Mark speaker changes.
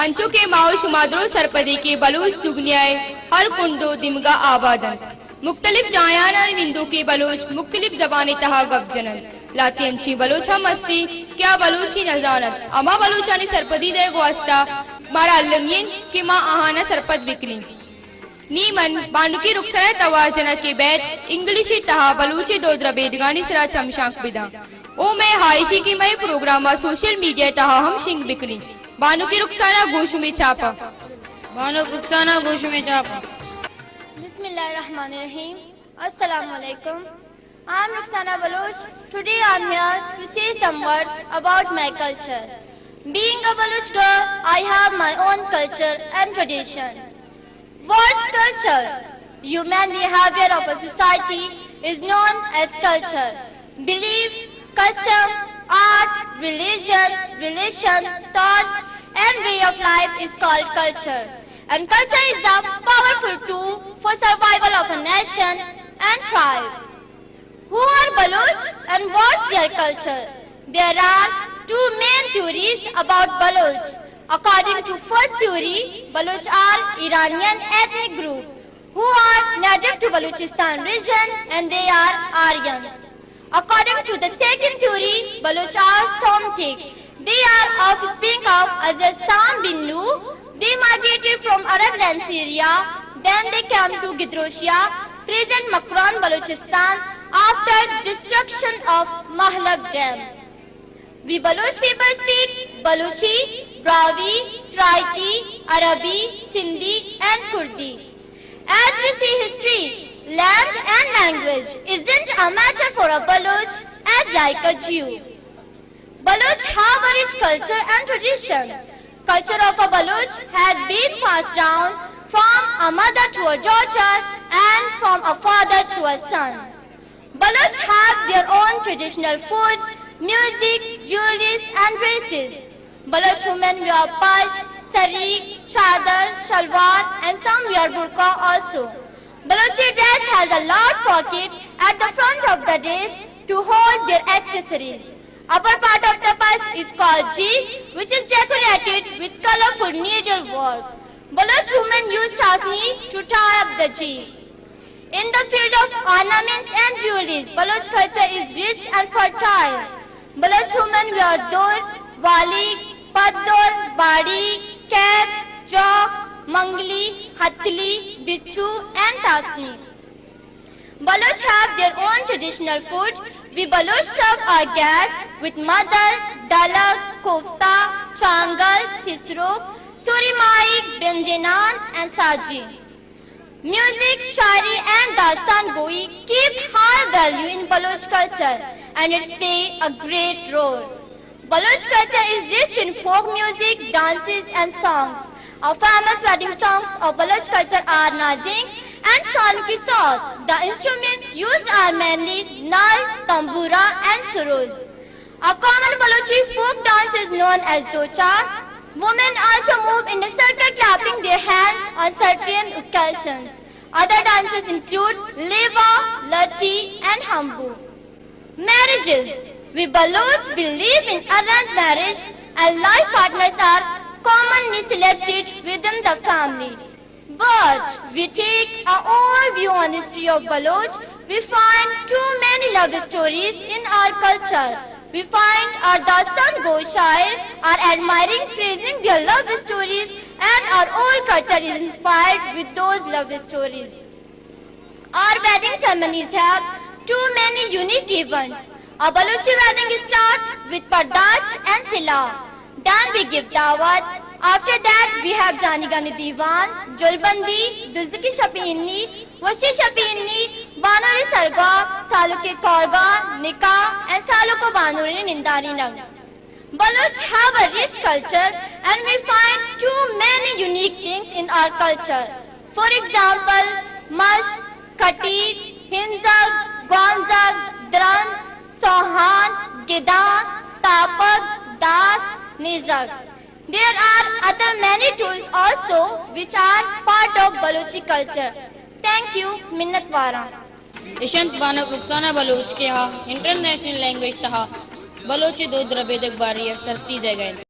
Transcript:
Speaker 1: अंचो के माओ शुमादरो सरपदे के बलूच दुगनियाए हर कुंडो दिमगा आबादन मुख्तलिफ जायाना निंदो के बलोच मुख्तलिफ जबाने तहा गपजनन लाती अंची बलोचा मस्ती क्या बलूची नजानत अमा बलूचानी सरपदी दे वास्ता मारा अल्लमियन कि माँ आहाना सरपद बिकली नीमन बांडुकी रुखसरा तवाजना के बैद इंग्लिशी तहा बलूची दो द्रबेदगानी सरा चमशाक बिदा ओ मैं हाइशी की मैं प्रोग्राम सोशल मीडिया तहा हम शिंग बिकली बांडुकी रुखसाना गोशु में चापा
Speaker 2: बानुक रुखसाना गोशु में चापा
Speaker 3: Bismillahirrahmanirrahim. Assalamu alaikum. I am Rukhsana Baloch. Today I am here to say some words about my culture. Being a Baloch girl, I have my own culture and tradition. What's culture? Human behavior of a society is known as culture. Belief, custom, art, religion, relation, thoughts, and way of life is called culture. And culture is a powerful tool for survival of a nation and tribe. Who are Baloch and what's their culture? There are two main theories about Baloch. According to first theory, Baloch are Iranian ethnic group who are native to Balochistan region and they are Aryans. According to the second theory, Baloch are Somtic. They are offspring of Azazan bin Nu. They migrated from Arab land Syria, then they came to Gidroshia, present Makran, Balochistan, after destruction of Mahlab Dam. We Baloch people speak Balochi, Bravi, Sraiki, Arabi, Sindhi and Kurdi. As we see history, land and language isn't a matter for a Baloch as like a Jew. Baloch have a rich culture and tradition. Culture of a Baloch has been passed down from a mother to a daughter and from a father to a son. Baloch have their own traditional food, music, jewelry and dresses. Baloch women wear pash, sarik, chadar, shalwar and some wear burqa also. Balochi dress has a large pocket at the front of the dress to hold their accessories. Upper part of the pash is called jeep, which is decorated with colorful needlework. Baloch women use chasni to tie up the jeep. In the field of ornaments and jewelry, Baloch culture is rich and fertile. Baloch women wear dor, wali, paddor, badi, cap, jok, mangli, hatli, bichu and tasni. Baloch have their own traditional food. We Baloch serve our guests with madar, dalak, kofta, changal, sisro, surimai, benjenan and saji. Music, shari and dastan goi keep high value in Baloch culture and it play a great role. Baloch culture is rich in folk music, dances and songs. Our famous wedding songs of Baloch culture are Nazing and Salki Saus. The instruments used are mainly nal, tambura and suruz. A common Balochi folk dance is known as docha. Women also move in a circle clapping their hands on certain occasions. Other dances include leva, lati and hambu. Marriages. We Baloch believe in arranged marriage and life partners are commonly selected within the family. But we take our own view on the history of Baloch. We find too many love stories in our culture. We find our Dastan Go Shair are admiring, praising their love stories and our old culture is inspired with those love stories. Our wedding ceremonies have too many unique events. Our Balochi wedding starts with Pardach and Sila. Then we give Dawat. After that we have Jani Gani Diwan, Julbandi, Duzki Shapini, Washi Shapini, Banuri Sarga, Saluke Korga, Nikah and Saluko Banuri Nindari Nag. Baloch have a rich culture and we find too many unique things in our culture. For example, Mash, Khatir, Hinzag, Gonzag, Dran, Sohan, Gidan, Tapak, Das, Nizag. There are other many tools also which are part of Balochi culture. Thank you, Minnatwara.
Speaker 2: Ishant Banuk Rukhsana Baloch के यहाँ international language तहा बलोची दो द्रबेदक बारी सरती दे गए